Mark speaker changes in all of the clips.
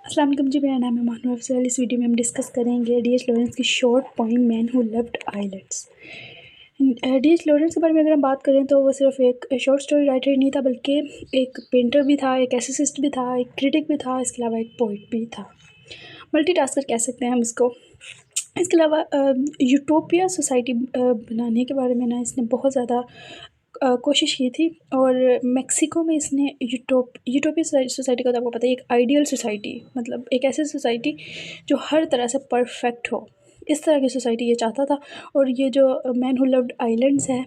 Speaker 1: अस्सलाम वालेकुम जी, मेरा नाम है मानूर अफजल। इस वीडियो में हम डिस्कस करेंगे डी एच लॉरेंस की short poem man who loved islands. D H Lawrence के बारे में अगर हम बात करें तो वो सिर्फ एक शॉर्ट स्टोरी राइटर ही नहीं था, बल्कि एक पेंटर भी था, एक एसेसिस्ट भी था, एक क्रिटिक भी था, इसके अलावा एक पोइट भी था। मल्टीटास्कर कह सकते हैं हम इसको। इसके अलावा यूटोपिया सोसाइटी बनाने के बारे में ना इसने बहुत ज़्यादा कोशिश की थी। और मेक्सिको में इसने यूटोपिया सोसाइटी का तो आपको पता है, एक आइडियल सोसाइटी, मतलब एक ऐसी सोसाइटी जो हर तरह से परफेक्ट हो, इस तरह की सोसाइटी ये चाहता था। और ये जो मैन हु लव्ड आइलैंड्स है,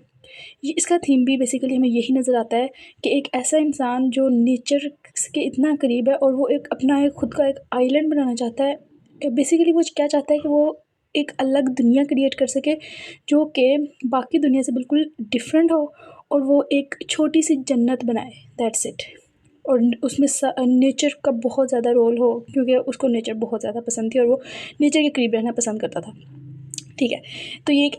Speaker 1: ये इसका थीम भी बेसिकली हमें यही नज़र आता है कि एक ऐसा इंसान जो नेचर के इतना करीब है और वो एक अपना एक खुद का एक आइलैंड बनाना चाहता है। बेसिकली वो क्या चाहता है कि वो एक अलग दुनिया क्रिएट कर सके जो कि बाकी दुनिया से बिल्कुल डिफरेंट हो, और वो एक छोटी सी जन्नत बनाए, दैट्स इट। और उसमें नेचर का बहुत ज़्यादा रोल हो, क्योंकि उसको नेचर बहुत ज़्यादा पसंद थी और वो नेचर के करीब रहना पसंद करता था। ठीक है, तो ये एक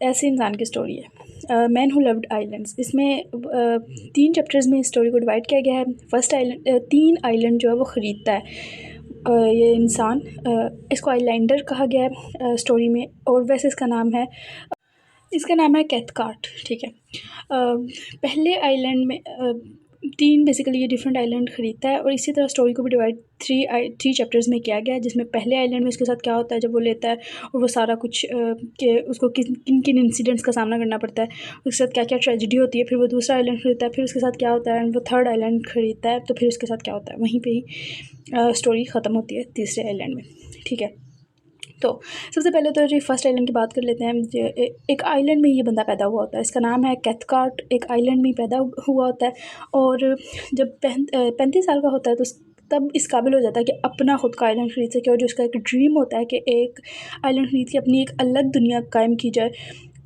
Speaker 1: ऐसे इंसान की स्टोरी है, मैन हु लव्ड आइलैंड्स। इसमें 3 चैप्टर्स में इस स्टोरी को डिवाइड किया गया है। फर्स्ट आइलैंड, 3 आइलैंड जो है वो ख़रीदता है ये इंसान। इसको आइलैंडर कहा गया है स्टोरी में, और वैसे इसका नाम है कैथकार्ट। ठीक है, पहले आइलैंड में 3 बेसिकली ये डिफरेंट आइलैंड ख़रीदता है, और इसी तरह स्टोरी को भी डिवाइड 3 चैप्टर्स में किया गया है, जिसमें पहले आइलैंड में उसके साथ क्या होता है जब वो लेता है, और वो सारा कुछ कि उसको किन किन इंसिडेंट्स का सामना करना पड़ता है, उसके साथ क्या क्या ट्रेजिडी होती है। फिर वो दूसरा आइलैंड ख़रीदता है, फिर उसके साथ क्या होता है, एंड वो थर्ड आइलैंड ख़रीदता है, तो फिर उसके साथ क्या होता है। वहीं पर ही स्टोरी ख़त्म होती है तीसरे आइलैंड में। ठीक है, तो सबसे पहले तो जो फर्स्ट आइलैंड की बात कर लेते हैं। एक आइलैंड में ये बंदा पैदा हुआ होता है, इसका नाम है कैथकार्ट। एक आइलैंड में पैदा हुआ होता है, और जब 35 साल का होता है तो तब इस काबिल हो जाता है कि अपना खुद का आइलैंड ख़रीद सके। और जो उसका एक ड्रीम होता है कि एक आइलैंड ख़रीद के अपनी एक अलग दुनिया कायम की जाए,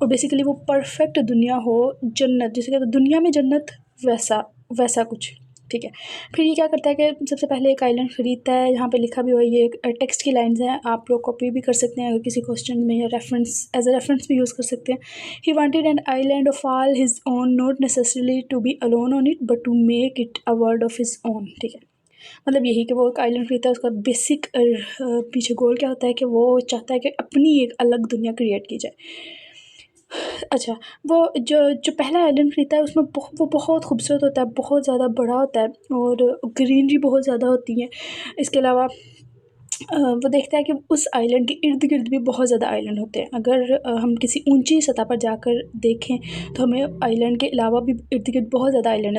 Speaker 1: और बेसिकली वो परफेक्ट दुनिया हो, जन्नत जिसे कहते हैं, दुनिया में जन्नत, वैसा कुछ। ठीक है, फिर ये क्या करता है कि सबसे पहले एक आइलैंड ख़रीदता है। यहाँ पे लिखा भी हुआ है, ये एक टेक्स्ट की लाइन्स हैं, आप लोग कॉपी भी कर सकते हैं अगर किसी क्वेश्चन में, या रेफरेंस एज अ रेफरेंस भी यूज़ कर सकते हैं। He wanted an island of all his own, not necessarily to be alone on it, but to make it a world of his own. ठीक है, मतलब यही कि वो एक आइलैंड खरीदता है। उसका बेसिक पीछे गोल क्या होता है कि वो चाहता है कि अपनी एक अलग दुनिया क्रिएट की जाए। अच्छा, वो जो पहला आइलैंड खरीदता है उसमें वो बहुत खूबसूरत होता है, बहुत ज़्यादा बड़ा होता है, और ग्रीनरी बहुत ज़्यादा होती है। इसके अलावा वो देखता है कि उस आइलैंड के इर्द गिर्द भी बहुत ज़्यादा आइलैंड होते हैं। अगर हम किसी ऊंची सतह पर जाकर देखें तो हमें आइलैंड के अलावा भी इर्द गिर्द बहुत ज़्यादा आइलैंड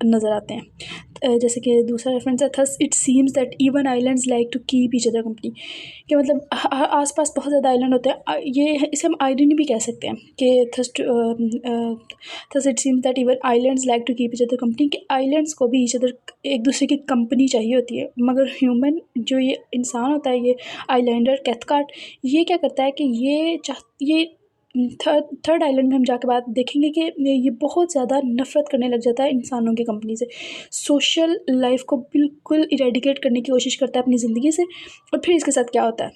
Speaker 1: नज़र आते हैं। जैसे कि दूसरा रेफरेंस है, thus it seems that even islands like to keep each other company. कि मतलब आसपास बहुत ज़्यादा आइलैंड होते हैं। ये इसे हम आयरनी भी कह सकते हैं कि thus it seems that even islands like to keep each other company, कि आइलैंड्स को भी ईच अदर एक दूसरे की कंपनी चाहिए होती है। मगर ह्यूमन जो ये इंसान होता है, ये आइलैंडर कैथकार्ट, ये क्या करता है कि ये थर्ड आइलैंड में हम जाके बात देखेंगे कि ये बहुत ज़्यादा नफ़रत करने लग जाता है इंसानों की कंपनी से। सोशल लाइफ को बिल्कुल इरेडिकेट करने की कोशिश करता है अपनी ज़िंदगी से। और फिर इसके साथ क्या होता है।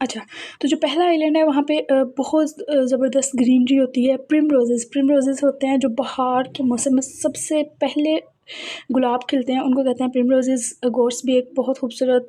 Speaker 1: अच्छा, तो जो पहला आइलैंड है वहाँ पे बहुत ज़बरदस्त ग्रीनरी होती है। प्रिम रोजेज़ होते हैं, जो बहार के मौसम में सबसे पहले गुलाब खिलते हैं, उनको कहते हैं प्रिम रोजेज़। गोर्स भी एक बहुत खूबसूरत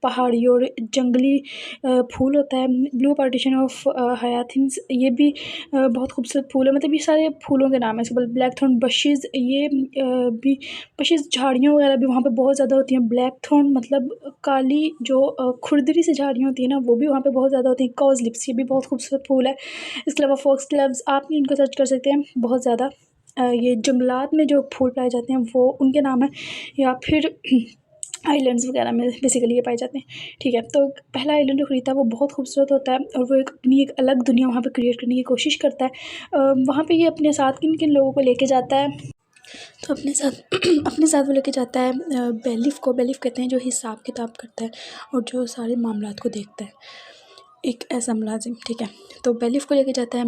Speaker 1: पहाड़ी और जंगली फूल होता है। ब्लू पार्टीशन ऑफ हयाथिन्स, ये भी बहुत खूबसूरत फूल है। मतलब ये सारे फूलों के नाम है। इसके बाद ब्लैक थॉर्न बशेज़, ये भी बशेज़, झाड़ियाँ वगैरह भी वहाँ पे बहुत ज़्यादा होती हैं। ब्लैक थॉर्न मतलब काली जो खुरदरी से झाड़ियाँ होती हैं ना, वो भी वहाँ पे बहुत ज़्यादा होती हैं। कॉज लिप्स, ये भी बहुत खूबसूरत फूल है। इसके अलावा फॉक्स क्लव्स, आप भी इनको सर्च कर सकते हैं, बहुत ज़्यादा ये जंगलात में जो फूल पाए जाते हैं वो उनके नाम है, या फिर आइलैंड्स वगैरह में बेसिकली ये पाए जाते हैं। ठीक है, तो पहला आइलैंड जो खरीदता है वो बहुत खूबसूरत होता है, और वो अपनी एक अलग दुनिया वहाँ पे क्रिएट करने की कोशिश करता है। वहाँ पे ये अपने साथ किन किन लोगों को लेके जाता है, तो अपने साथ अपने साथ वो लेके जाता है बेलिफ कहते हैं, जो हिसाब किताब करता है और जो सारे मामलात को देखता है, एक ऐसा मुलाजिम। ठीक है, तो बेलिफ को लेके जाता है,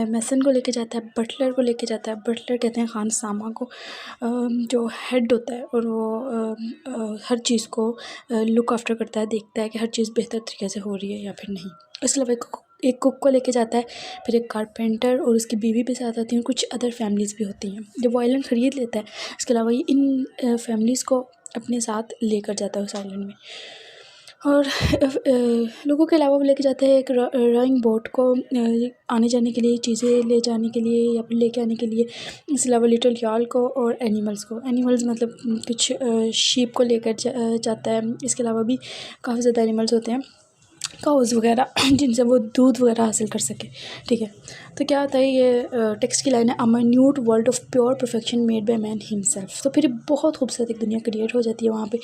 Speaker 1: मैसन को लेके जाता है, बटलर को लेके जाता है। बटलर कहते हैं खानसामा को, जो हेड होता है, और वो हर चीज़ को लुक आफ्टर करता है, देखता है कि हर चीज़ बेहतर तरीके से हो रही है या फिर नहीं। इसके अलावा एक कुक को लेके जाता है, फिर एक कारपेंटर और उसकी बीवी भी साथ आती हैं, कुछ अदर फैमिलीज़ भी होती हैं जब वो आइलैंड ख़रीद लेता है। इसके अलावा ये इन फैमिलीज़ को अपने साथ लेकर जाता है उस आइलैंड में। और लोगों के अलावा वो लेके जाते हैं एक रोइंग बोट को आने जाने के लिए, चीज़ें ले जाने के लिए या फिर लेके आने के लिए। इसके अलावा लिटिल याल को और एनिमल्स को, एनिमल्स मतलब कुछ शीप को लेकर जाता है। इसके अलावा भी काफ़ी ज़्यादा एनिमल्स होते हैं, काउज़ वगैरह जिनसे वो दूध वगैरह हासिल कर सके। ठीक है, तो क्या होता है, ये टेक्स्ट की लाइन है, a minute world of pure perfection made by man himself. तो फिर बहुत खूबसूरत एक दुनिया क्रिएट हो जाती है वहाँ पे,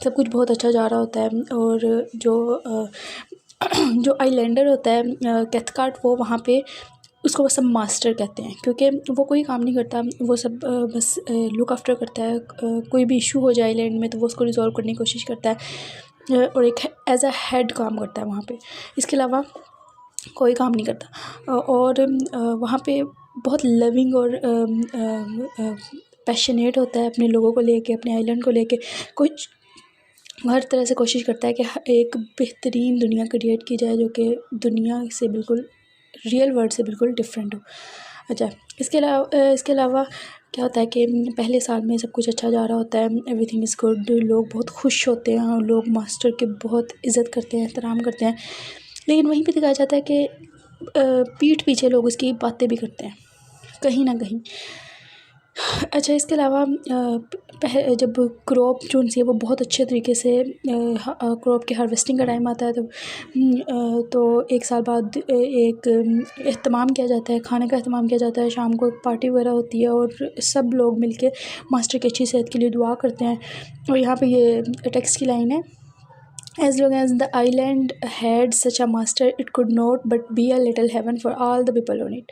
Speaker 1: सब कुछ बहुत अच्छा जा रहा होता है। और जो आइलैंडर होता है कैथकार्ट, वो वहाँ पे उसको बस सब मास्टर कहते हैं, क्योंकि वो कोई काम नहीं करता, वो सब बस लुक आफ्टर करता है। कोई भी इशू हो जाए आइलैंड में तो वो उसको रिजॉल्व करने की कोशिश करता है, और एक एज अ हेड काम करता है वहाँ पे। इसके अलावा कोई काम नहीं करता। और वहाँ पे बहुत लविंग और पैशनेट होता है अपने लोगों को लेके, अपने आइलैंड को लेके। कुछ हर तरह से कोशिश करता है कि एक बेहतरीन दुनिया क्रिएट की जाए जो कि दुनिया से बिल्कुल, रियल वर्ल्ड से बिल्कुल डिफरेंट हो। अच्छा, इसके अलावा क्या होता है कि पहले साल में सब कुछ अच्छा जा रहा होता है, एवरीथिंग इज़ गुड, लोग बहुत खुश होते हैं और लोग मास्टर की बहुत इज़्ज़त करते हैं, एहतराम करते हैं। लेकिन वहीं पे दिखाया जाता है कि पीठ पीछे लोग उसकी बातें भी करते हैं कहीं ना कहीं। अच्छा, इसके अलावा जब क्रॉप जो है वो बहुत अच्छे तरीके से क्रॉप की हार्वेस्टिंग का टाइम आता है, तो एक साल बाद एक एहतमाम किया जाता है, खाने का एहतमाम किया जाता है। शाम को एक पार्टी वगैरह होती है और सब लोग मिलके मास्टर की अच्छी सेहत के लिए दुआ करते हैं। और यहाँ पे ये टेक्स्ट की लाइन है, As long as the island had such a master, it could not but be a little heaven for all the people on it.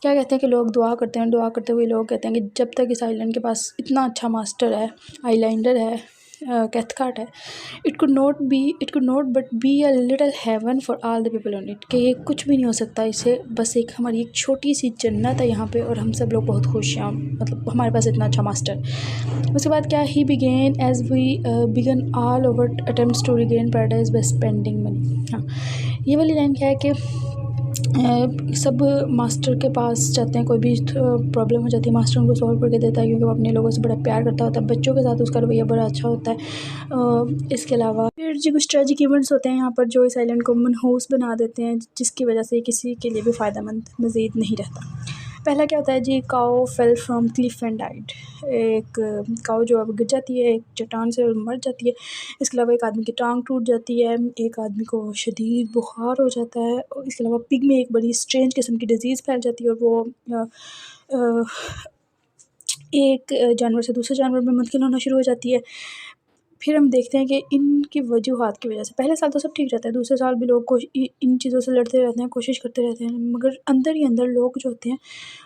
Speaker 1: क्या कहते हैं कि लोग दुआ करते हैं, दुआ करते हुए लोग कहते हैं कि जब तक इस आइलैंड के पास इतना अच्छा मास्टर है, आइलैंडर है, कैथकार्ट है, it could not but be a little heaven for all the people on it, कि ये कुछ भी नहीं हो सकता, इसे बस एक हमारी एक छोटी सी जन्नत है यहाँ पे और हम सब लोग बहुत खुश हैं, मतलब हमारे पास इतना अच्छा मास्टर। उसके बाद क्या, he began as we began all over attempts to regain paradise by spending money. हाँ, ये वाली लाइन क्या है कि सब मास्टर के पास जाते हैं, कोई भी प्रॉब्लम हो जाती है मास्टर उनको सॉल्व करके देता है, क्योंकि वो अपने लोगों से बड़ा प्यार करता होता है, बच्चों के साथ उसका रवैया बड़ा अच्छा होता है। इसके अलावा फिर जी कुछ ट्रेजिक इवेंट्स होते हैं यहाँ पर जो इस आइलैंड को मनहूस बना देते हैं, जिसकी वजह से किसी के लिए भी फ़ायदेमंद मज़ीद नहीं रहता। पहला क्या होता है जी, cow fell from cliff and died. एक काओ जो अब गिर जाती है एक चट्टान से और मर जाती है। इसके अलावा एक आदमी की टांग टूट जाती है, एक आदमी को शदीद बुखार हो जाता है, और इसके अलावा पिग में एक बड़ी स्ट्रेंज किस्म की डिजीज़ फैल जाती है और वो अ, एक जानवर से दूसरे जानवर में मुंतकिल होना शुरू हो जाती है। फिर हम देखते हैं कि इनकी वजूहात की वजह से पहले साल तो सब ठीक रहता है, दूसरे साल भी लोग इन चीज़ों से लड़ते रहते हैं, कोशिश करते रहते हैं, मगर अंदर ही अंदर लोग जो होते हैं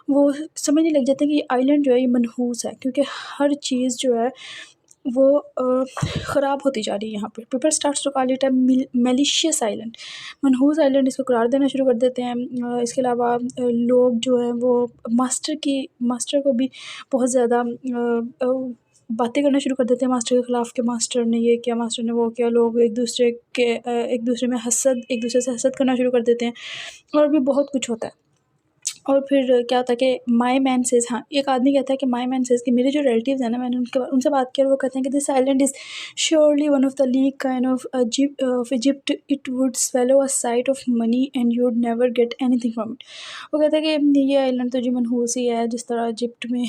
Speaker 1: वो समझने लग जाते हैं कि ये आइलैंड जो है ये मनहूस है, क्योंकि हर चीज़ जो है वो ख़राब होती जा रही है यहाँ पे। People starts to call it a malicious island, मनहूस आइलैंड इसको करार देना शुरू कर देते हैं। इसके अलावा लोग जो हैं वो मास्टर को भी बहुत ज़्यादा बातें करना शुरू कर देते हैं मास्टर के ख़िलाफ़, कि मास्टर ने ये किया, मास्टर ने वो किया। लोग एक दूसरे एक दूसरे से हसद करना शुरू कर देते हैं, और भी बहुत कुछ होता है। और फिर क्या होता है कि माय मैन सेज़, हाँ, एक आदमी कहता है कि माय मैन सेज़ कि मेरे जो रिलेटिव्स हैं ना, मैंने उनसे बात की और वो कहते हैं कि this island is surely one of the league kind of Egypt, it would swallow a site of money and you would never get anything from it. वो कहता है कि ये आइलैंड तो जी मनहूस ही है, जिस तरह इजिप्ट में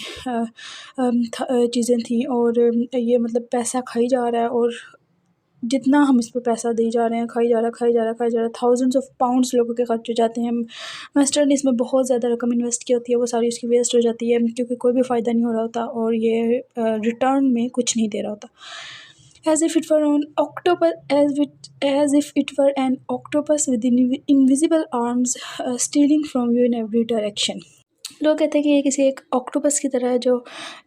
Speaker 1: चीज़ें थी, और ये मतलब पैसा खाई जा रहा है, और जितना हम इस पे पैसा दे जा रहे हैं, खाई जा रहा है, थाउजेंड्स ऑफ पाउंड्स लोगों के खर्च हो जाते हैं। मास्टर ने इसमें बहुत ज़्यादा रकम इन्वेस्ट की होती है, वो सारी उसकी वेस्ट हो जाती है, क्योंकि कोई भी फ़ायदा नहीं हो रहा होता और ये रिटर्न में कुछ नहीं दे रहा होता। as if it were an octopus as if it were an octopus with invisible arms stealing from you in every direction। लोग कहते हैं कि ये किसी एक ऑक्टोपस की तरह है जो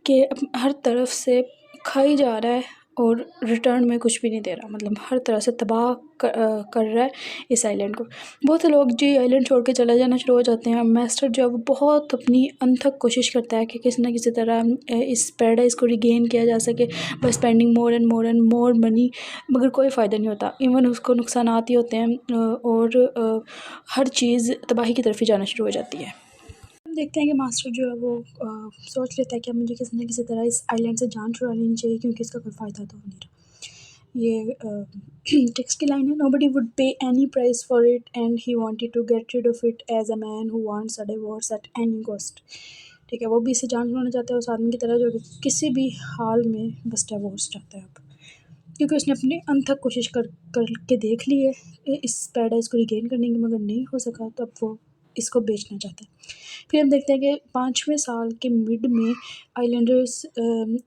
Speaker 1: कि हर तरफ से खाई जा रहा है और रिटर्न में कुछ भी नहीं दे रहा, मतलब हर तरह से तबाह कर रहा है इस आइलैंड को। बहुत से लोग जी आइलैंड छोड़ के चले जाना शुरू हो जाते हैं। मास्टर जो है वो बहुत अपनी अनथक कोशिश करता है कि किसी न किसी तरह इस पैराडाइज़ को रिगेन किया जा सके by spending more and more money, मगर कोई फ़ायदा नहीं होता। इवन उसको नुकसानात ही होते हैं, और हर चीज़ तबाही की तरफ ही जाना शुरू हो जाती है। देखते हैं कि मास्टर जो है वो सोच लेता है कि अब मुझे किसी न किसी तरह इस आइलैंड से जान छुड़ा लेनी चाहिए, क्योंकि इसका कोई फ़ायदा तो हो नहीं रहा। ये टेक्स्ट की लाइन है, nobody would pay any price for it and he wanted to get rid of it as a man who wants a divorce at any cost. ठीक है, वो भी इसे जान छुड़ाना चाहता है उस आदमी की तरह जो कि किसी भी हाल में बस डिवोर्स चाहता है अब, क्योंकि उसने अपने अंत तक कोशिश करके देख ली है इस पैराडाइज को रिगेन करने की, मगर नहीं हो सका, तो अब वो इसको बेचना चाहता है। फिर हम देखते हैं कि 5वें साल के मिड में आइलैंडर्स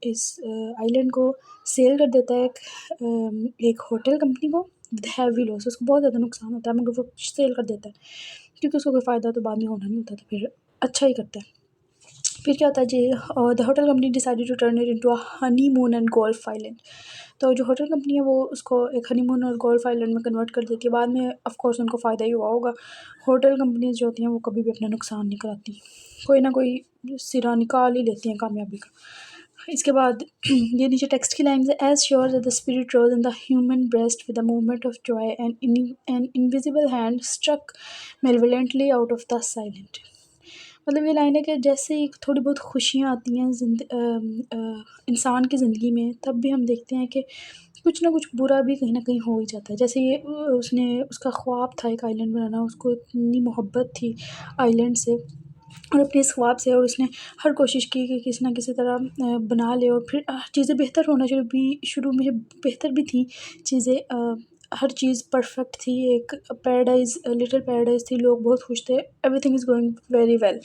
Speaker 1: इस आइलैंड को सेल कर देता है एक होटल कंपनी को विद हैवी लॉस। उसको बहुत ज़्यादा नुकसान होता है, मगर वो सेल कर देता है क्योंकि उसको कोई फ़ायदा तो बाद में होना नहीं होता, तो फिर अच्छा ही करता है। फिर क्या होता है जी, the hotel company decided to turn it into a honeymoon and golf island. तो जो होटल कंपनी है वो उसको एक हनीमून और गोल्फ आइलैंड में कन्वर्ट कर देती है। बाद में ऑफ कोर्स उनको फ़ायदा ही हुआ होगा। होटल कंपनीज जो होती हैं वो कभी भी अपना नुकसान नहीं कराती, कोई ना कोई सिरा निकाल ही लेती हैं कामयाबी का। इसके बाद ये नीचे टेक्स्ट की लाइन है, as sure that the spirit rose in the human breast with a movement of joy and an invisible hand struck malevolently out of the silent. मतलब ये लाइन है कि जैसे ही थोड़ी बहुत खुशियाँ आती हैं इंसान की ज़िंदगी में, तब भी हम देखते हैं कि कुछ ना कुछ बुरा भी कहीं ना कहीं हो ही जाता है। जैसे ये उसका ख्वाब था एक आइलैंड बनाना, उसको इतनी मोहब्बत थी आइलैंड से और अपने इस ख्वाब से, और उसने हर कोशिश की कि किसी ना किसी तरह बना ले, और फिर चीज़ें बेहतर होना शुरू में बेहतर भी थी चीज़ें। हर चीज़ परफेक्ट थी, एक पैराडाइज़ लिटिल पैराडाइज़ थी, लोग बहुत खुश थे, everything is going very well.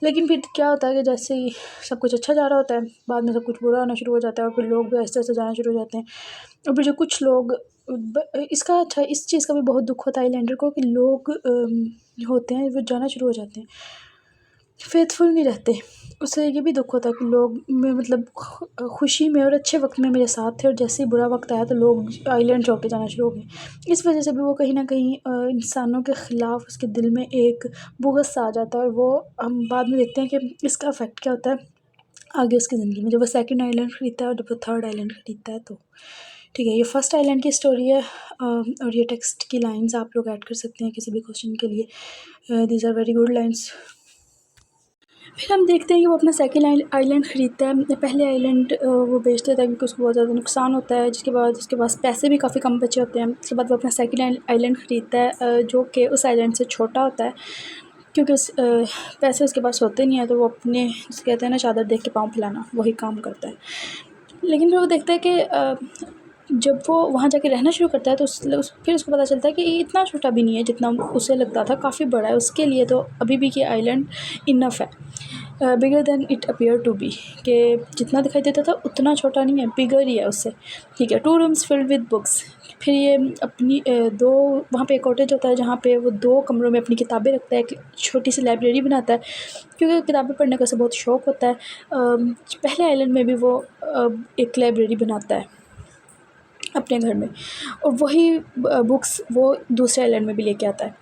Speaker 1: लेकिन फिर क्या होता है कि जैसे ही सब कुछ अच्छा जा रहा होता है, बाद में सब कुछ बुरा होना शुरू हो जाता है, और फिर लोग भी आहिस्ते आहिस्ते जाना शुरू हो जाते हैं। और फिर जो कुछ लोग इसका अच्छा इस चीज़ का भी बहुत दुख होता है आइलैंडर को कि लोग होते हैं वो जाना शुरू हो जाते हैं, फेथफुल नहीं रहते। उससे ये भी दुख होता है कि लोग में मतलब खुशी में और अच्छे वक्त में मेरे साथ थे, और जैसे ही बुरा वक्त आया तो लोग आइलैंड छोड़ के जाना शुरू हो गए। इस वजह से भी वो कहीं ना कहीं इंसानों के ख़िलाफ़ उसके दिल में एक बुग़्ज़ सा आ जाता है, और वो हम बाद में देखते हैं कि इसका इफ़ेक्ट क्या होता है आगे उसकी ज़िंदगी में, जब वो सेकंड आइलैंड ख़रीदता है और जब वो थर्ड आइलैंड ख़रीदता है। तो ठीक है, ये फर्स्ट आइलैंड की स्टोरी है, और ये टेक्स्ट की लाइन्स आप लोग ऐड कर सकते हैं किसी भी क्वेश्चन के लिए। These are very good lines. फिर हम देखते हैं कि वो अपना सेकंड आइलैंड ख़रीदता है। पहले आइलैंड वो बेच देता है क्योंकि उसको बहुत ज़्यादा नुकसान होता है, जिसके बाद उसके पास पैसे भी काफ़ी कम बचे होते हैं। उसके बाद वो अपना सेकंड आइलैंड ख़रीदता है जो कि उस आइलैंड से छोटा होता है, क्योंकि पैसे उसके पास होते नहीं हैं, तो वो अपने जिसे कहते हैं ना चादर देख के पाँव फैलाना, वही काम करता है। लेकिन फिर वो देखता है कि जब वो वहाँ जाके रहना शुरू करता है तो फिर उसको पता चलता है कि ये इतना छोटा भी नहीं है जितना उसे लगता था, काफ़ी बड़ा है उसके लिए। तो अभी भी ये आइलैंड इनफ है, bigger than it appear to be, कि जितना दिखाई देता था उतना छोटा नहीं है, बिगर ही है उससे। ठीक है, 2 रूम्स फिल्ड विद बुक्स। फिर ये अपनी दो वहाँ पे एक कॉटेज होता है जहाँ पे वो 2 कमरों में अपनी किताबें रखता है, एक छोटी सी लाइब्रेरी बनाता है, क्योंकि किताबें पढ़ने का उसे बहुत शौक़ होता है। पहले आइलैंड में भी वो एक लाइब्रेरी बनाता है अपने घर में, और वही बुक्स वो दूसरे आइलैंड में भी लेके आता है,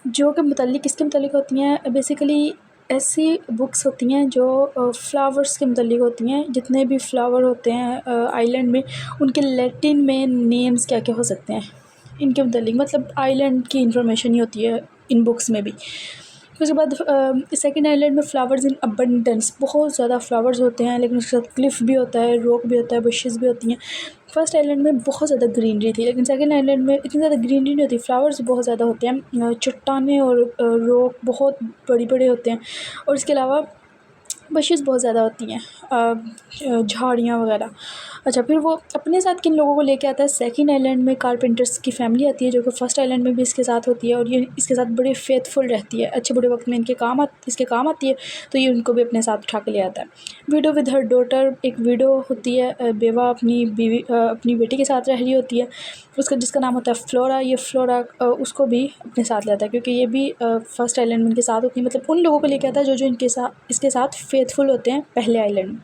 Speaker 1: जो कि मुतल्लिक किसके मुतल्लिक होती हैं। बेसिकली ऐसी बुक्स होती हैं जो फ्लावर्स के मुतल्लिक होती हैं। जितने भी फ्लावर होते हैं आइलैंड में, उनके लैटिन में नेम्स क्या क्या हो सकते हैं इनके मुतल्लिक, मतलब आइलैंड की इंफॉर्मेशन ही होती है इन बुक्स में भी। उसके बाद सेकंड आइलैंड में फ्लावर्स इन अबंडेंस, बहुत ज़्यादा फ्लावर्स होते हैं, लेकिन उसके साथ क्लिफ भी होता है, रॉक भी होता है, बुशेस भी होती हैं। फर्स्ट आइलैंड में बहुत ज़्यादा ग्रीनरी थी, लेकिन सेकंड आइलैंड में इतनी ज़्यादा ग्रीनरी नहीं होती, फ्लावर्स बहुत ज़्यादा होते हैं, चट्टानें और रॉक बहुत बड़े बड़े होते हैं, और इसके अलावा बशेस बहुत ज़्यादा होती हैं, झाड़ियाँ वगैरह। अच्छा, फिर वो अपने साथ किन लोगों को लेके आता है। सेकंड आइलैंड में कारपेंटर्स की फैमिली आती है, जो कि फ़र्स्ट आइलैंड में भी इसके साथ होती है, और ये इसके साथ बड़े फेथफुल रहती है, अच्छे बुरे वक्त में इसके काम आती है, तो ये उनको भी अपने साथ उठा के ले आता है। विडो विद हर डॉटर, एक विडो होती है, बेवा अपनी अपनी बेटी के साथ रह रही होती है, उसका जिसका नाम होता है फ्लोरा। ये फ्लोरा उसको भी अपने साथ लाता है, क्योंकि ये भी फर्स्ट आइलैंड में इनके साथ होती है, मतलब उन लोगों को लेके आता है जो इसके साथ फेथफुल होते हैं पहले आइलैंड में।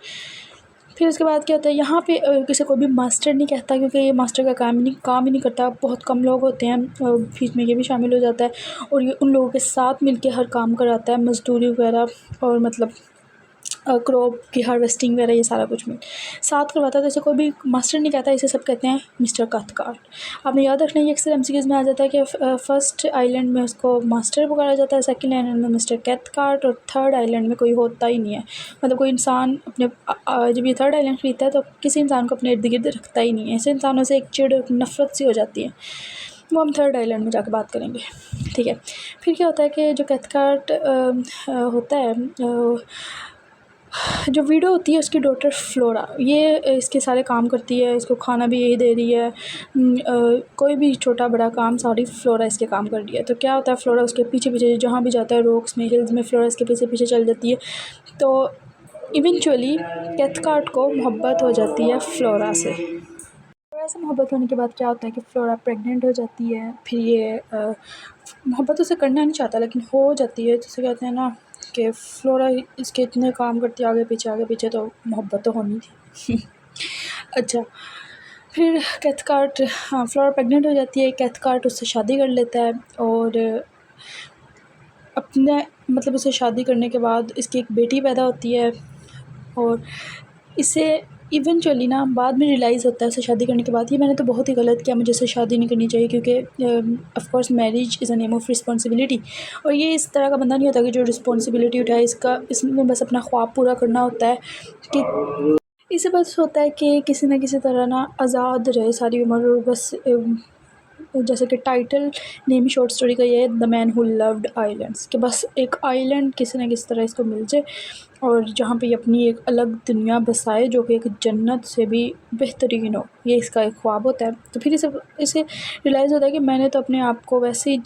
Speaker 1: फिर उसके बाद क्या होता है, यहाँ पे किसी को भी मास्टर नहीं कहता, क्योंकि ये मास्टर का काम ही नहीं करता, बहुत कम लोग होते हैं, और बीच में ये भी शामिल हो जाता है, और ये उन लोगों के साथ मिलके हर काम कराता है, मज़दूरी वगैरह, और मतलब क्रॉप की हार्वेस्टिंग वगैरह ये सारा कुछ में साथ करवाता है। तो इसे कोई भी मास्टर नहीं कहता, इसे सब कहते हैं मिस्टर काथकार। आपने याद रखना ये अक्सर एमसीक्यूज़ में आ जाता है कि फर्स्ट आइलैंड में उसको मास्टर पुकारा जाता है, सेकंड आइलैंड में मिस्टर कैथकार्ट, और थर्ड आइलैंड में कोई होता ही नहीं है। मतलब कोई इंसान अपने जब ये थर्ड आइलैंड खरीदता है तो किसी इंसान को अपने इर्द गिर्द रखता ही नहीं है। ऐसे इंसानों से एक चिड़ नफरत सी हो जाती है। वो हम थर्ड आइलैंड में जाकर बात करेंगे, ठीक है। फिर क्या होता है कि जो कैथकार्ट होता है, जो वीडो होती है उसकी डॉटर फ्लोरा, ये इसके सारे काम करती है, इसको खाना भी यही दे रही है, कोई भी छोटा बड़ा काम सारी फ्लोरा इसके काम कर रही है। तो क्या होता है, फ्लोरा उसके पीछे पीछे जहाँ भी जाता है, रॉक्स में, हिल्स में, फ्लोरा इसके पीछे पीछे चल जाती है। तो इवेंचुअली कैथकार्ट को मोहब्बत हो जाती है फ्लोरा से। फ्लोरा से मोहब्बत होने के बाद क्या होता है कि फ्लोरा प्रेग्नेंट हो जाती है। फिर ये मोहब्बत उसे करना नहीं चाहता लेकिन हो जाती है। जैसे कहते हैं ना कि फ्लोरा इसके इतने काम करती है आगे पीछे, तो मोहब्बत तो होनी थी। अच्छा, फिर कैथकार्ट, हाँ, फ्लोरा प्रेग्नेंट हो जाती है, कैथकार्ट उससे शादी कर लेता है, और अपने मतलब उसे शादी करने के बाद इसकी एक बेटी पैदा होती है। और इसे इवेंचुअली ना बाद में रियलाइज़ होता है उसे शादी करने के बाद, ये मैंने तो बहुत ही गलत किया, मुझे इससे शादी नहीं करनी चाहिए, क्योंकि of course marriage is a name of responsibility. और ये इस तरह का बंदा नहीं होता कि जो रिस्पॉन्सिबिलिटी उठाए, इसमें बस अपना ख्वाब पूरा करना होता है। कि इसे बस होता है कि किसी न किसी तरह ना आज़ाद रहे सारी उम्र, और बस जैसे कि टाइटल नेम ही शॉर्ट स्टोरी का ये है, the man who loved islands, कि बस एक आइलैंड किसी न किसी तरह इसको मिल जाए और जहाँ पे ये अपनी एक अलग दुनिया बसाए जो कि एक जन्नत से भी बेहतरीन हो। ये इसका एक ख्वाब होता है। तो फिर इसे रियलाइज़ होता है कि मैंने तो अपने आप को वैसे ही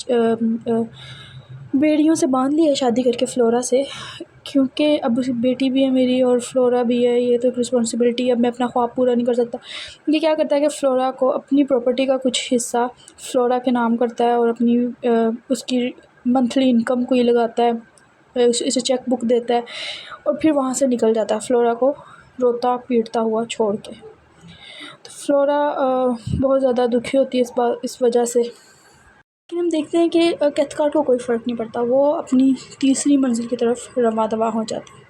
Speaker 1: बेड़ियों से बांध लिया है शादी करके फ्लोरा से, क्योंकि अब बेटी भी है मेरी और फ्लोरा भी है, ये तो एक रिस्पॉन्सिबिलिटी, अब मैं अपना ख्वाब पूरा नहीं कर सकता। ये क्या करता है कि फ्लोरा को अपनी प्रॉपर्टी का कुछ हिस्सा फ्लोरा के नाम करता है, और अपनी उसकी मंथली इनकम को ये लगाता है, इसे चेक बुक देता है, और फिर वहाँ से निकल जाता है फ्लोरा को रोता पीटता हुआ छोड़ के। तो फ्लोरा बहुत ज़्यादा दुखी होती है इस वजह से। लेकिन हम देखते हैं कि कैथकार्ट को कोई फ़र्क नहीं पड़ता, वो अपनी तीसरी मंजिल की तरफ रवा दवा हो जाता है।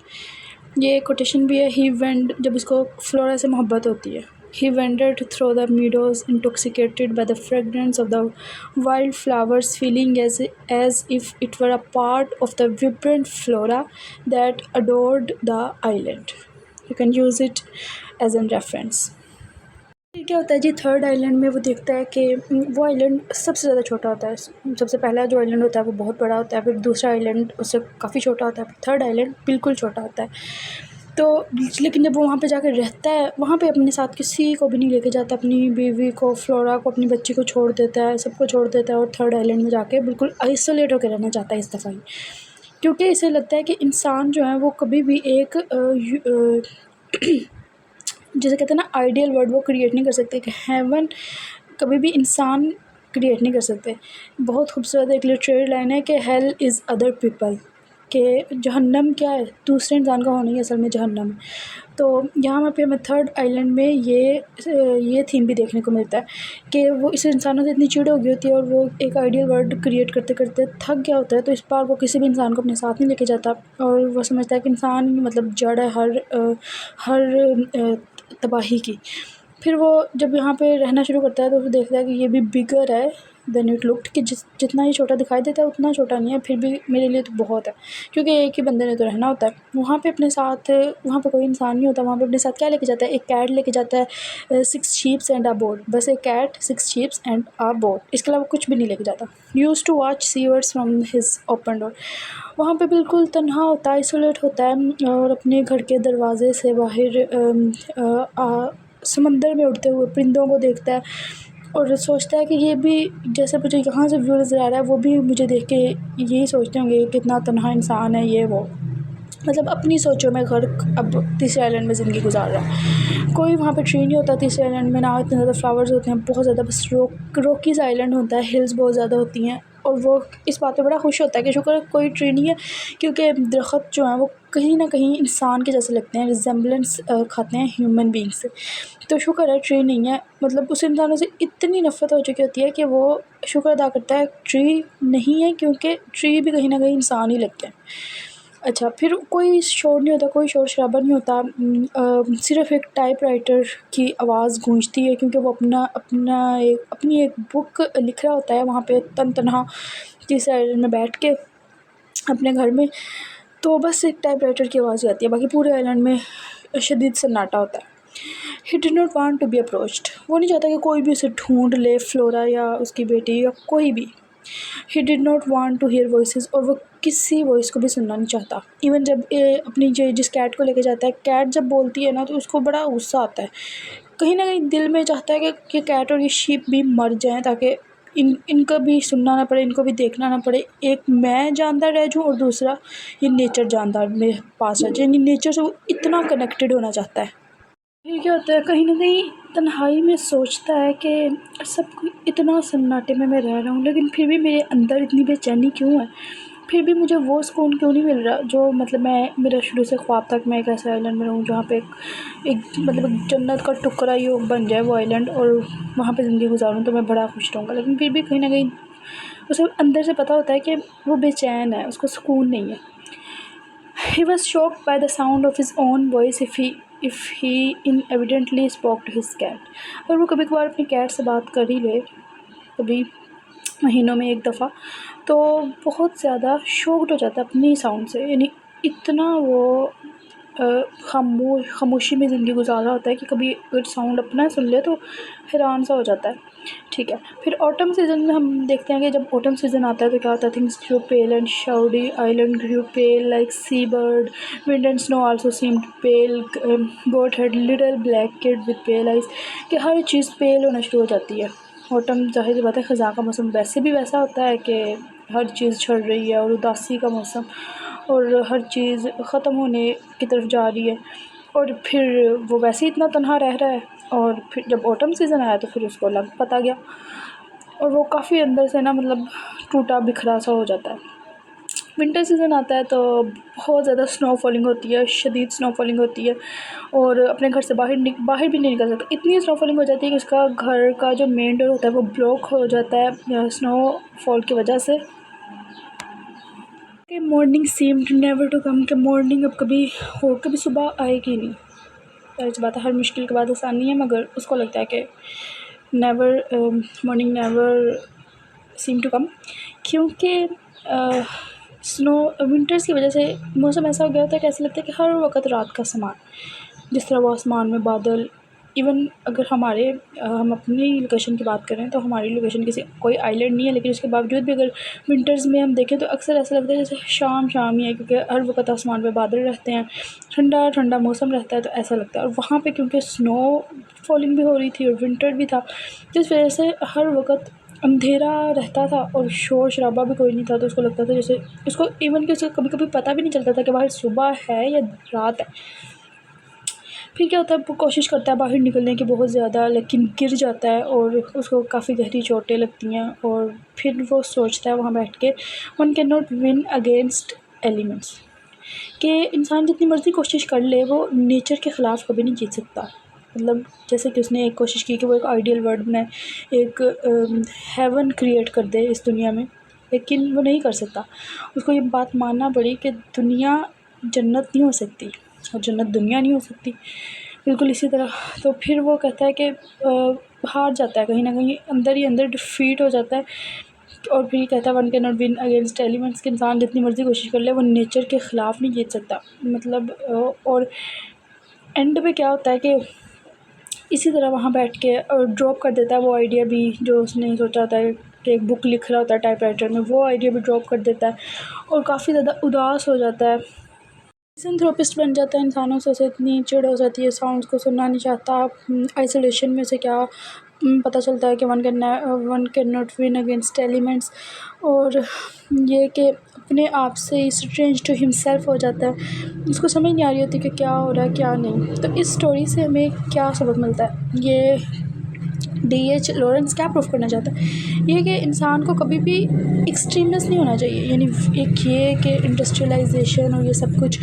Speaker 1: ये कोटेशन भी है, ही वेंड, जब इसको फ्लोरा से मोहब्बत होती है, he wandered through the meadows intoxicated by the fragrance of the wild flowers, feeling as if it were a part of the vibrant flora that adored the island. You can use it as a reference. फिर क्या होता है जी, third island में वो देखता है कि वो आइलैंड सबसे ज़्यादा छोटा होता है। सबसे पहला जो आइलैंड होता है वो बहुत बड़ा होता है, फिर दूसरा आइलैंड उससे काफ़ी छोटा होता है, फिर थर्ड आइलैंड बिल्कुल छोटा होता है। तो लेकिन जब वो वहाँ पे जाकर रहता है, वहाँ पे अपने साथ किसी को भी नहीं लेके जाता, अपनी बीवी को, फ्लोरा को, अपनी बच्ची को छोड़ देता है, सबको छोड़ देता है, और थर्ड आइलैंड में जाके बिल्कुल आइसोलेट होकर रहना चाहता है इस दफ़ा ही। क्योंकि इसे लगता है कि इंसान जो है वो कभी भी एक जैसे कहते हैं ना आइडियल वर्ल्ड वो क्रिएट नहीं कर सकते, कि हेवन कभी भी इंसान क्रिएट नहीं कर सकते। बहुत खूबसूरत एक लिटरेरी लाइन है कि हेल इज़ अदर पीपल, कि जहन्नम क्या है, दूसरे इंसान का होना ही असल में जहन्नम है। तो यहाँ पे हमें थर्ड आइलैंड में ये थीम भी देखने को मिलता है कि वो इस इंसानों से इतनी चिढ़ हो गई होती है और वो एक आइडियल वर्ल्ड क्रिएट करते करते थक गया होता है। तो इस बार वो किसी भी इंसान को अपने साथ नहीं लेके जाता, और वो समझता है कि इंसान मतलब जड़ है हर तबाही की। फिर वो जब यहाँ पे रहना शुरू करता है तो वो देखता है कि ये भी बिगर है देन इट लुक्ड, कि जितना ही छोटा दिखाई देता है उतना छोटा नहीं है, फिर भी मेरे लिए तो बहुत है, क्योंकि एक ही बंदे ने तो रहना होता है वहाँ पे अपने साथ। वहाँ पे कोई इंसान नहीं होता, वहाँ पे अपने साथ क्या लेके जाता है, एक कैट लेके जाता है, 6 शीप्स एंड अ बोट, बस एक cat, 6 sheeps and a boat, इसके अलावा कुछ भी नहीं लेके जाता। Used to watch seawards from his open door, वहाँ पे बिल्कुल तन्हा होता है, आइसोलेट होता है, और अपने घर के दरवाजे से बाहर समंदर में उड़ते हुए परिंदों को देखता है, और सोचता है कि ये भी जैसे मुझे यहाँ से व्यू नज़र आ रहा है वो भी मुझे देख के यही सोचते होंगे कितना तन्हा इंसान है ये वो, मतलब अपनी सोचों में गर्क अब तीसरे आइलैंड में ज़िंदगी गुजार रहा है। कोई वहाँ पे ट्री नहीं होता तीसरे आइलैंड में, ना इतने ज़्यादा फ्लावर्स होते हैं, बहुत ज़्यादा बस रॉकीज आइलैंड होता है, हिल्स बहुत ज़्यादा होती हैं, और वो इस बात पे बड़ा खुश होता है कि शुक्र कोई ट्री नहीं है, क्योंकि दरख्त जो हैं वो कहीं ना कहीं इंसान के जैसे लगते हैं, रिजेम्बलेंस खाते हैं ह्यूमन बींग से। तो शुक्र है ट्री नहीं है, मतलब उस इंसानों से इतनी नफ़रत हो चुकी होती है कि वो शुक्र अदा करता है ट्री नहीं है, क्योंकि ट्री भी कहीं ना कहीं इंसान ही लगते हैं। अच्छा, फिर कोई शोर नहीं होता, कोई शोर-शराबा नहीं होता। सिर्फ़ एक टाइपराइटर की आवाज़ गूंजती है, क्योंकि वो अपनी एक बुक लिख रहा होता है वहाँ पे तनहा तीसरे आइलैंड में बैठ के अपने घर में। तो बस एक टाइपराइटर की आवाज़ आती है, बाकी पूरे आइलैंड में शदीद सन्नाटा होता है। He did not want to be approached. वो नहीं चाहता कि कोई भी उसे ढूंढ ले, फ्लोरा या उसकी बेटी या कोई भी। He did not want to hear voices, और वो किसी वॉइस को भी सुनना नहीं चाहता। इवन जब अपनी जिस कैट को लेके जाता है, कैट जब बोलती है ना तो उसको बड़ा गुस्सा आता है। कहीं ना कहीं दिल में चाहता है कि कैट और ये शीप भी मर जाएं, ताकि इनका भी सुनना ना पड़े, इनको भी देखना ना पड़े। एक मैं जानदार रह जाऊँ और दूसरा ये नेचर जानदार मेरे पास रह जाए। यानी नेचर से वो इतना कनेक्टेड होना चाहता है। फिर क्या होता है, कहीं न कहीं तन्हाई में सोचता है कि सब इतना सन्नाटे में मैं रह रहा हूँ, लेकिन फिर भी मेरे अंदर इतनी बेचैनी क्यों है? फिर भी मुझे वो सुकून क्यों नहीं मिल रहा जो मतलब मेरा शुरू से ख्वाब था कि मैं एक ऐसे आइलैंड में रहूँ जहाँ पे एक मतलब एक जन्नत का टुकड़ा ही बन जाए वो आइलैंड, और वहाँ पे ज़िंदगी गुज़ारूँ तो मैं बड़ा खुश रहूँगा। लेकिन फिर भी कहीं न कहीं उसे अंदर से पता होता है कि वो बेचैन है, उसको सुकून नहीं है। He was shocked by the sound of his own voice if he inadvertently spoke to his cat. अगर वो कभी कभार अपनी कैट से बात कर ही ले, कभी महीनों में एक दफ़ा, तो बहुत ज़्यादा शॉक्ड हो जाता है अपनी साउंड से। यानी इतना वो खामोशी में ज़िंदगी गुजार रहा होता है कि कभी अगर साउंड अपना सुन ले तो हैरान सा हो जाता है। ठीक है, फिर ऑटम सीज़न में हम देखते हैं कि जब ऑटम सीज़न आता है तो क्या होता है, things grow pale and shadowy, island grew pale like sea bird, wind and snow also seemed pale, goat had little black kid with pale eyes, कि हर चीज़ पेल होना शुरू हो जाती है। ऑटम ज़ाहिर सी बात है, ख़ज़ां का मौसम वैसे भी वैसा होता है कि हर चीज़ झड़ रही है और उदासी का मौसम, और हर चीज़ ख़त्म होने की तरफ जा रही है, और फिर वो वैसे ही इतना तन्हा रह रहा है। और फिर जब ऑटम सीज़न आया तो फिर उसको लग पता गया, और वो काफ़ी अंदर से ना मतलब टूटा बिखरा सा हो जाता है। विंटर सीज़न आता है तो बहुत ज़्यादा स्नो फॉलिंग होती है, शदीद स्नो फॉलिंग होती है, और अपने घर से बाहर भी नहीं निकल सकता। इतनी स्नो फॉलिंग हो जाती है कि उसका घर का जो मेन डोर होता है वो ब्लॉक हो जाता है स्नो फॉल की वजह से। कि morning seemed never to come, कि मॉर्निंग अब कभी सुबह आएगी नहीं। ज़ाहिर सी बात है, हर मुश्किल के बाद आसानी है, मगर उसको लगता है कि morning never seem to come, क्योंकि स्नो विंटर्स की वजह से मौसम ऐसा हो गया होता है कि ऐसा लगता है कि हर वक्त रात का समान, जिस तरह वो आसमान में बादल। इवन अगर हम अपनी लोकेशन की बात करें तो हमारी लोकेशन कोई आइलैंड नहीं है, लेकिन उसके बावजूद भी अगर विंटर्स में हम देखें तो अक्सर ऐसा लगता है जैसे शाम ही है, क्योंकि हर वक्त आसमान में बादल रहते हैं, ठंडा ठंडा मौसम रहता है, तो ऐसा लगता है। और वहाँ पे क्योंकि स्नो फॉलिंग भी हो रही थी और विंटर भी था, तो इस वजह से हर वक्त अंधेरा रहता था और शोर शराबा भी कोई नहीं था, तो उसको लगता था जैसे उसको इवन कि उसको कभी कभी पता भी नहीं चलता था कि बाहर सुबह है या रात है। फिर क्या होता है, वो कोशिश करता है बाहर निकलने की बहुत ज़्यादा, लेकिन गिर जाता है और उसको काफ़ी गहरी चोटें लगती हैं। और फिर वो सोचता है वहाँ बैठ के, one can not win against elements, कि इंसान जितनी मर्ज़ी कोशिश कर ले वो नेचर के ख़िलाफ़ कभी नहीं जीत सकता। मतलब जैसे कि उसने एक कोशिश की कि वो एक आइडियल वर्ल्ड बनाए, एक हेवन क्रिएट कर दे इस दुनिया में, लेकिन वो नहीं कर सकता। उसको ये बात मानना पड़ी कि दुनिया जन्नत नहीं हो सकती और जन्नत दुनिया नहीं हो सकती। बिल्कुल इसी तरह तो फिर वो कहता है कि हार जाता है, कहीं ना कहीं अंदर ही अंदर डिफीट हो जाता है। और फिर कहता है one can not win against elements, के इंसान जितनी मर्ज़ी कोशिश कर ले वो नेचर के ख़िलाफ़ नहीं जीत सकता। मतलब और एंड पे क्या होता है कि इसी तरह वहाँ बैठ के ड्रॉप कर देता है वो आइडिया भी जो उसने सोचा होता है कि एक बुक लिख रहा होता है टाइपराइटर में, वो आइडिया भी ड्रॉप कर देता है और काफ़ी ज़्यादा उदास हो जाता है। मिज़ैंथ्रोपिस्ट बन जाता है, इंसानों से उसे इतनी चिढ़ हो जाती है, साउंड्स को सुनना नहीं चाहता। आइसोलेशन में से क्या पता चलता है कि one can not win against elements, और ये कि अपने आप से स्ट्रेंज टू हिमसेल्फ हो जाता है। उसको समझ नहीं आ रही होती कि क्या हो रहा है क्या नहीं। तो इस स्टोरी से हमें क्या सबक मिलता है, ये D.H. लॉरेंस क्या प्रूफ करना चाहता है, ये कि इंसान को कभी भी एक्सट्रीमनेस नहीं होना चाहिए। यानी एक ये कि इंडस्ट्रियलाइजेशन और ये सब कुछ,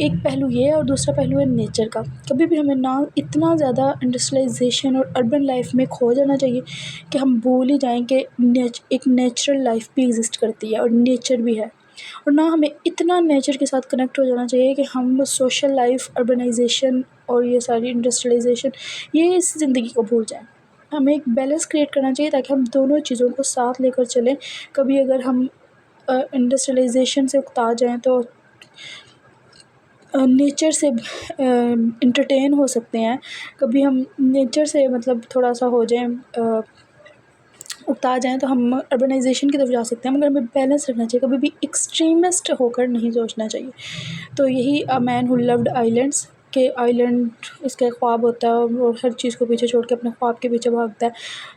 Speaker 1: एक पहलू ये है और दूसरा पहलू है नेचर का। कभी भी हमें ना इतना ज़्यादा इंडस्ट्रियलाइजेशन और अर्बन लाइफ में खो जाना चाहिए कि हम भूल ही जाएं कि एक नेचुरल लाइफ भी एग्जिस्ट करती है और नेचर भी है। और ना हमें इतना नेचर के साथ कनेक्ट हो जाना चाहिए कि हम सोशल लाइफ, अर्बनाइजेशन और ये सारी इंडस्ट्रियलाइजेशन, ये इस ज़िंदगी को भूल जाएं। हमें एक बैलेंस क्रिएट करना चाहिए ताकि हम दोनों चीज़ों को साथ लेकर चलें। कभी अगर हम इंडस्ट्रियलाइजेशन से उकता जाएँ तो नेचर से इंटरटेन हो सकते हैं, कभी हम नेचर से मतलब थोड़ा सा हो जाएं उकता जाएँ तो हम अर्बनाइजेशन की तरफ जा सकते हैं, मगर हमें बैलेंस रखना चाहिए, कभी भी एक्सट्रीमिस्ट होकर नहीं सोचना चाहिए। तो यही a man who loved islands के आइलैंड इसका एक ख्वाब होता है और हर चीज़ को पीछे छोड़ के अपने ख्वाब के पीछे भागता है,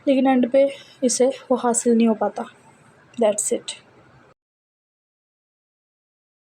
Speaker 1: लेकिन एंड पे इसे वो हासिल नहीं हो पाता। That's it.